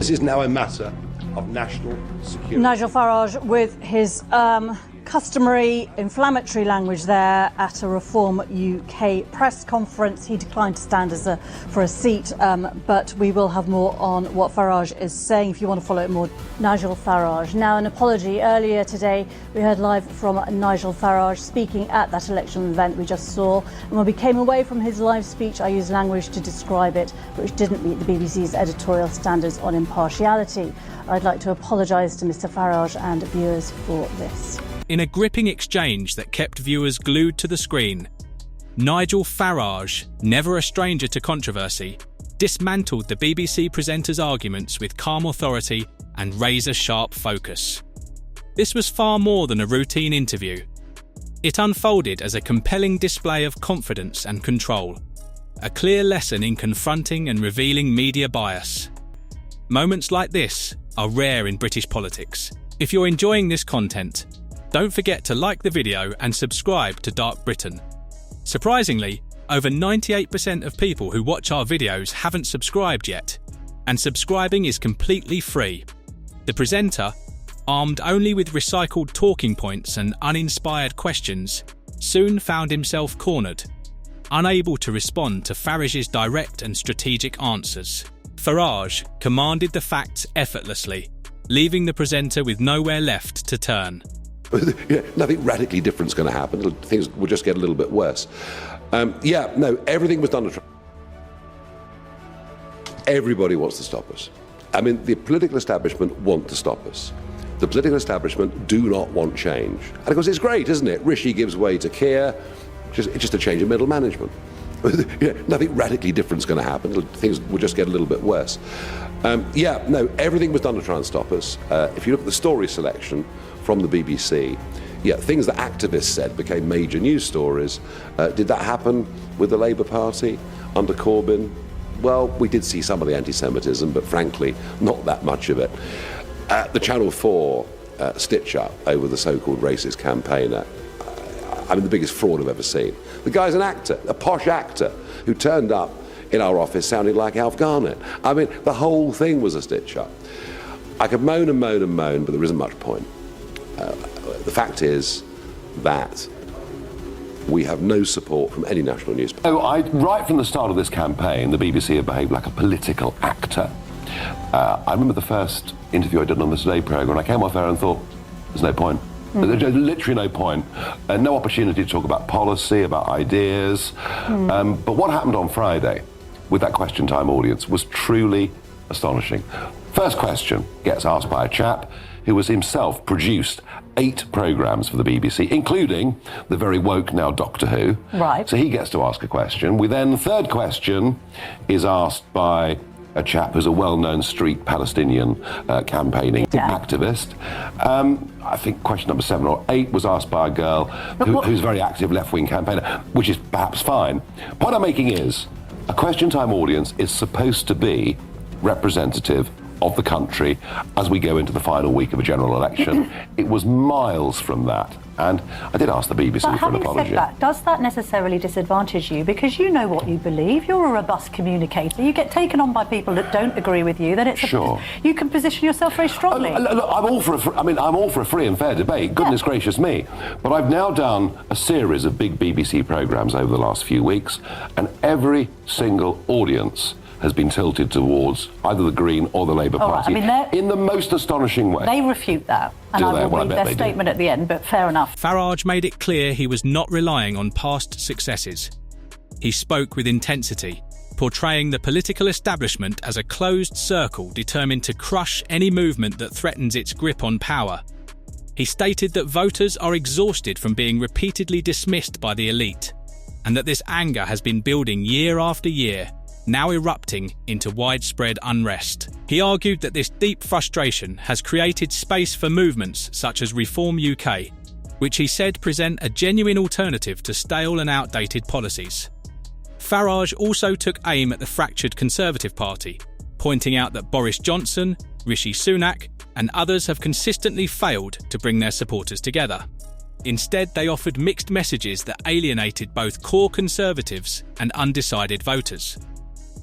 This is now a matter of national security. Nigel Farage with his customary inflammatory language there at a Reform UK press conference. He declined to stand for a seat, but we will have more on what Farage is saying if you want to follow it more. Nigel Farage. Now, an apology. Earlier today, we heard live from Nigel Farage speaking at that election event we just saw. And when we came away from his live speech, I used language to describe it, which didn't meet the BBC's editorial standards on impartiality. I'd like to apologise to Mr Farage and viewers for this. In a gripping exchange that kept viewers glued to the screen, Nigel Farage, never a stranger to controversy, dismantled the BBC presenter's arguments with calm authority and razor-sharp focus. This was far more than a routine interview. It unfolded as a compelling display of confidence and control, a clear lesson in confronting and revealing media bias. Moments like this are rare in British politics. If you're enjoying this content, don't forget to like the video and subscribe to Dark Britain. Surprisingly, over 98% of people who watch our videos haven't subscribed yet, and subscribing is completely free. The presenter, armed only with recycled talking points and uninspired questions, soon found himself cornered, unable to respond to Farage's direct and strategic answers. Farage commanded the facts effortlessly, leaving the presenter with nowhere left to turn. Nothing radically different is going to happen. Things will just get a little bit worse. Everything was done to try. Everybody wants to stop us. I mean, the political establishment want to stop us. The political establishment do not want change. And of course, it's great, isn't it? Rishi gives way to Keir. It's just a change of middle management. Nothing radically different is going to happen. Things will just get a little bit worse. Everything was done to try and stop us. If you look at the story selection from the BBC, things that activists said became major news stories. Did that happen with the Labour Party under Corbyn? Well, we did see some of the anti-Semitism, but frankly, not that much of it. The Channel 4 stitch-up over the so-called racist campaigner, the biggest fraud I've ever seen. The guy's an actor, a posh actor, who turned up in our office sounding like Alf Garnett. The whole thing was a stitch-up. I could moan and moan and moan, but there isn't much point. The fact is that we have no support from any national newspaper. Right from the start of this campaign, the BBC have behaved like a political actor. I remember the first interview I did on the Today programme, and I came off there and thought, there's no point. There's literally no point. No opportunity to talk about policy, about ideas. But what happened on Friday with that question time audience was truly astonishing. First question gets asked by a chap who has himself produced 8 programmes for the BBC, including the very woke now Doctor Who. Right. So he gets to ask a question. Third question is asked by a chap who's a well-known street Palestinian campaigning activist. I think question number 7 or 8 was asked by a girl who's a very active left-wing campaigner, which is perhaps fine. Point I'm making is, a question time audience is supposed to be representative of the country as we go into the final week of a general election. It was miles from that. And I did ask the BBC for an apology. Having said that, does that necessarily disadvantage you? Because you know what you believe. You're a robust communicator. You get taken on by people that don't agree with you. Then it's you can position yourself very strongly. Look, I'm all for a free and fair debate. Goodness gracious me! But I've now done a series of big BBC programmes over the last few weeks, and every single audience has been tilted towards either the Green or the Labour Party in the most astonishing way. They refute that, and I will read their statement at the end, but fair enough. Farage made it clear he was not relying on past successes. He spoke with intensity, portraying the political establishment as a closed circle determined to crush any movement that threatens its grip on power. He stated that voters are exhausted from being repeatedly dismissed by the elite, and that this anger has been building year after year, now erupting into widespread unrest. He argued that this deep frustration has created space for movements such as Reform UK, which he said present a genuine alternative to stale and outdated policies. Farage also took aim at the fractured Conservative Party, pointing out that Boris Johnson, Rishi Sunak, and others have consistently failed to bring their supporters together. Instead, they offered mixed messages that alienated both core Conservatives and undecided voters.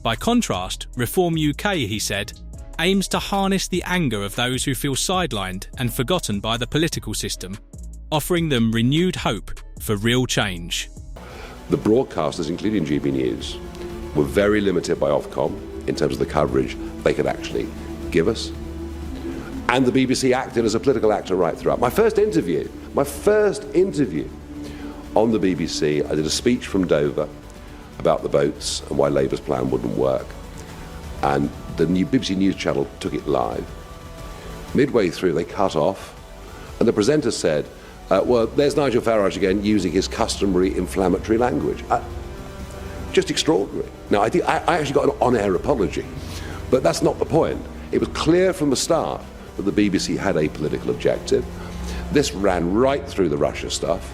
By contrast, Reform UK, he said, aims to harness the anger of those who feel sidelined and forgotten by the political system, offering them renewed hope for real change. The broadcasters, including GB News, were very limited by Ofcom in terms of the coverage they could actually give us. And the BBC acted as a political actor right throughout. My first interview on the BBC, I did a speech from Dover about the votes and why Labour's plan wouldn't work. And the new BBC News channel took it live. Midway through, they cut off, and the presenter said, well, there's Nigel Farage again using his customary inflammatory language. Just extraordinary. Now, I actually got an on-air apology, but that's not the point. It was clear from the start that the BBC had a political objective. This ran right through the Russia stuff.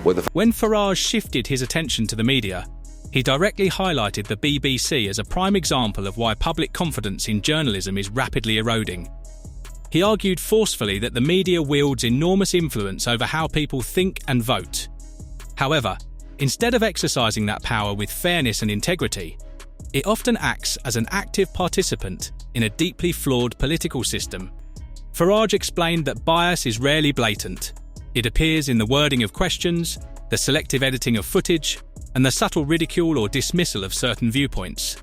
When Farage shifted his attention to the media, he directly highlighted the BBC as a prime example of why public confidence in journalism is rapidly eroding. He argued forcefully that the media wields enormous influence over how people think and vote. However, instead of exercising that power with fairness and integrity, it often acts as an active participant in a deeply flawed political system. Farage explained that bias is rarely blatant. It appears in the wording of questions, the selective editing of footage, and the subtle ridicule or dismissal of certain viewpoints.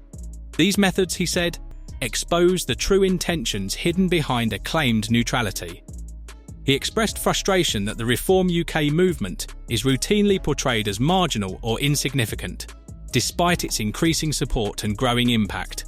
These methods, he said, expose the true intentions hidden behind a claimed neutrality. He expressed frustration that the Reform UK movement is routinely portrayed as marginal or insignificant, despite its increasing support and growing impact.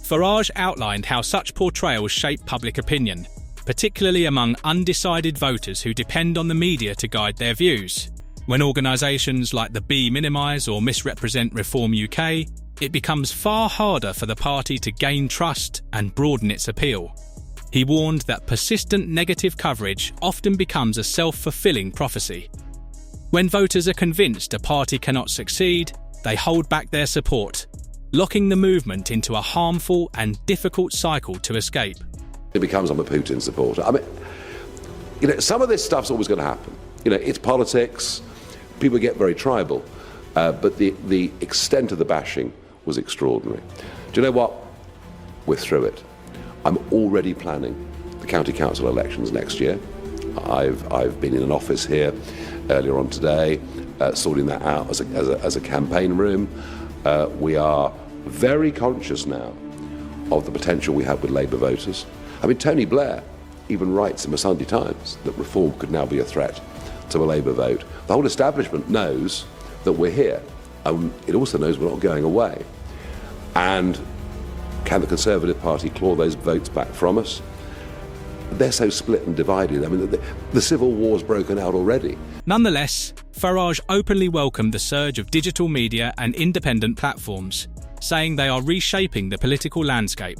Farage outlined how such portrayals shape public opinion, particularly among undecided voters who depend on the media to guide their views. When organisations like the B minimise or misrepresent Reform UK, it becomes far harder for the party to gain trust and broaden its appeal. He warned that persistent negative coverage often becomes a self-fulfilling prophecy. When voters are convinced a party cannot succeed, they hold back their support, locking the movement into a harmful and difficult cycle to escape. It becomes, I'm a Putin supporter. I mean, some of this stuff's always going to happen. It's politics. People get very tribal. But the extent of the bashing was extraordinary. Do you know what? We're through it. I'm already planning the county council elections next year. I've been in an office here earlier on today, sorting that out as a campaign room. We are very conscious now of the potential we have with Labour voters. I mean, Tony Blair even writes in the Sunday Times that reform could now be a threat to a Labour vote. The whole establishment knows that we're here. It also knows we're not going away. And can the Conservative Party claw those votes back from us? They're so split and divided. I mean, the civil war's broken out already. Nonetheless, Farage openly welcomed the surge of digital media and independent platforms, saying they are reshaping the political landscape.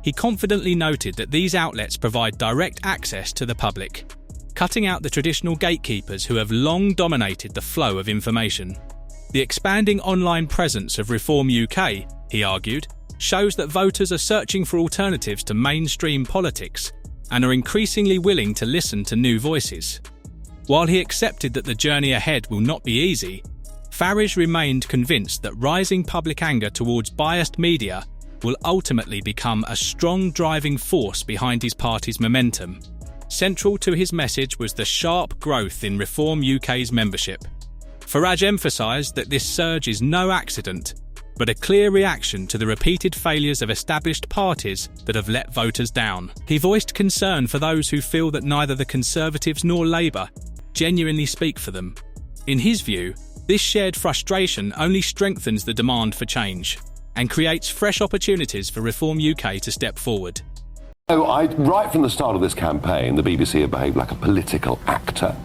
He confidently noted that these outlets provide direct access to the public, cutting out the traditional gatekeepers who have long dominated the flow of information. The expanding online presence of Reform UK, he argued, shows that voters are searching for alternatives to mainstream politics and are increasingly willing to listen to new voices. While he accepted that the journey ahead will not be easy, Farage remained convinced that rising public anger towards biased media will ultimately become a strong driving force behind his party's momentum. Central to his message was the sharp growth in Reform UK's membership. Farage emphasised that this surge is no accident, but a clear reaction to the repeated failures of established parties that have let voters down. He voiced concern for those who feel that neither the Conservatives nor Labour genuinely speak for them. In his view, this shared frustration only strengthens the demand for change and creates fresh opportunities for Reform UK to step forward. Right from the start of this campaign, the BBC have behaved like a political actor.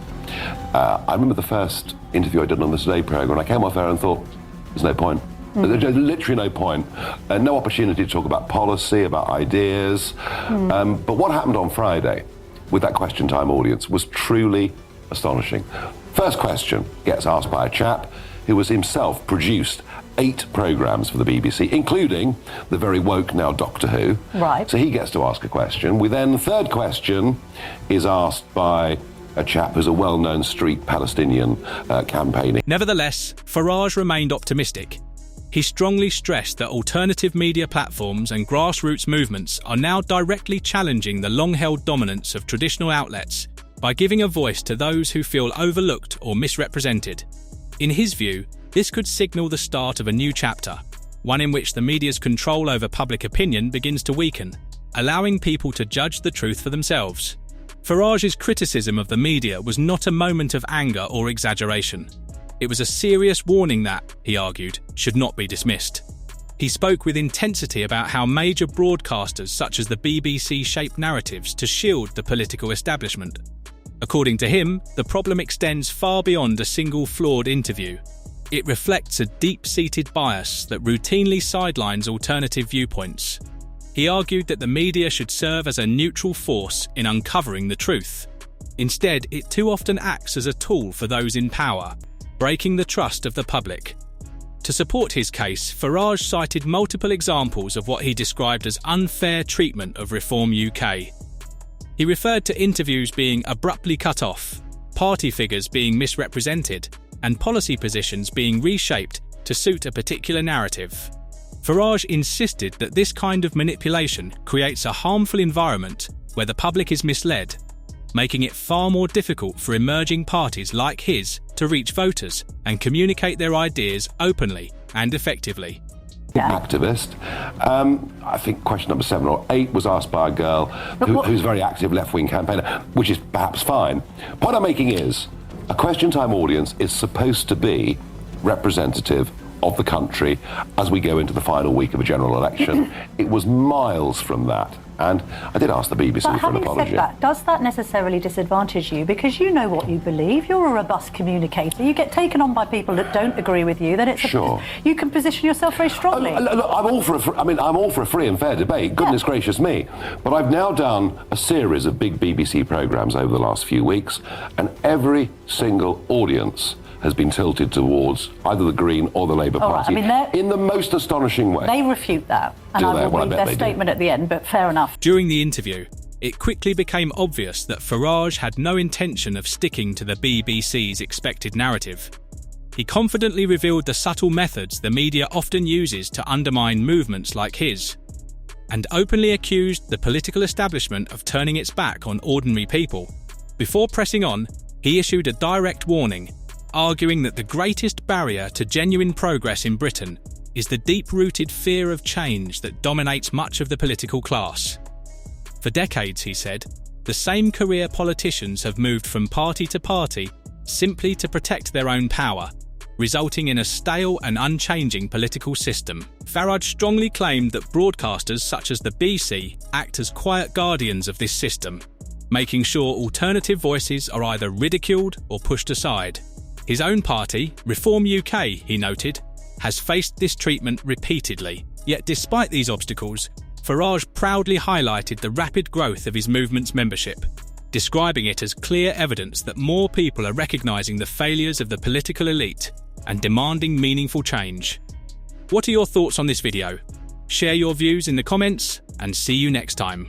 I remember the first interview I did on the Today programme, and I came off there and thought, there's no point. There's literally no point. No opportunity to talk about policy, about ideas. But what happened on Friday with that question time audience was truly astonishing. First question gets asked by a chap who has himself produced 8 programmes for the BBC, including the very woke now Doctor Who. Right. So he gets to ask a question. The third question is asked by a chap who's a well-known street Palestinian campaigner. Nevertheless, Farage remained optimistic. He strongly stressed that alternative media platforms and grassroots movements are now directly challenging the long-held dominance of traditional outlets by giving a voice to those who feel overlooked or misrepresented. In his view, this could signal the start of a new chapter, one in which the media's control over public opinion begins to weaken, allowing people to judge the truth for themselves. Farage's criticism of the media was not a moment of anger or exaggeration. It was a serious warning that, he argued, should not be dismissed. He spoke with intensity about how major broadcasters such as the BBC shape narratives to shield the political establishment. According to him, the problem extends far beyond a single flawed interview. It reflects a deep-seated bias that routinely sidelines alternative viewpoints. He argued that the media should serve as a neutral force in uncovering the truth. Instead, it too often acts as a tool for those in power, breaking the trust of the public. To support his case, Farage cited multiple examples of what he described as unfair treatment of Reform UK. He referred to interviews being abruptly cut off, party figures being misrepresented, and policy positions being reshaped to suit a particular narrative. Farage insisted that this kind of manipulation creates a harmful environment where the public is misled, making it far more difficult for emerging parties like his to reach voters and communicate their ideas openly and effectively. Activist. I think question number 7 or 8 was asked by a girl who's a very active left-wing campaigner, which is perhaps fine. Point I'm making is, a Question Time audience is supposed to be representative of the country as we go into the final week of a general election. It was miles from that. And I did ask the BBC for an apology. Said that, does that necessarily disadvantage you? Because you know what you believe. You're a robust communicator. You get taken on by people that don't agree with you. Then it's you can position yourself very strongly. Look, I'm all for a free and fair debate. Goodness gracious me! But I've now done a series of big BBC programmes over the last few weeks, and every single audience has been tilted towards either the Green or the Labour Party in the most astonishing way. They refute that, and I will read their statement at the end, but fair enough. During the interview, it quickly became obvious that Farage had no intention of sticking to the BBC's expected narrative. He confidently revealed the subtle methods the media often uses to undermine movements like his, and openly accused the political establishment of turning its back on ordinary people. Before pressing on, he issued a direct warning, arguing that the greatest barrier to genuine progress in Britain is the deep-rooted fear of change that dominates much of the political class. For decades, he said, the same career politicians have moved from party to party simply to protect their own power, resulting in a stale and unchanging political system. Farage strongly claimed that broadcasters such as the BBC act as quiet guardians of this system, making sure alternative voices are either ridiculed or pushed aside. His own party, Reform UK, he noted, has faced this treatment repeatedly. Yet despite these obstacles, Farage proudly highlighted the rapid growth of his movement's membership, describing it as clear evidence that more people are recognising the failures of the political elite and demanding meaningful change. What are your thoughts on this video? Share your views in the comments and see you next time.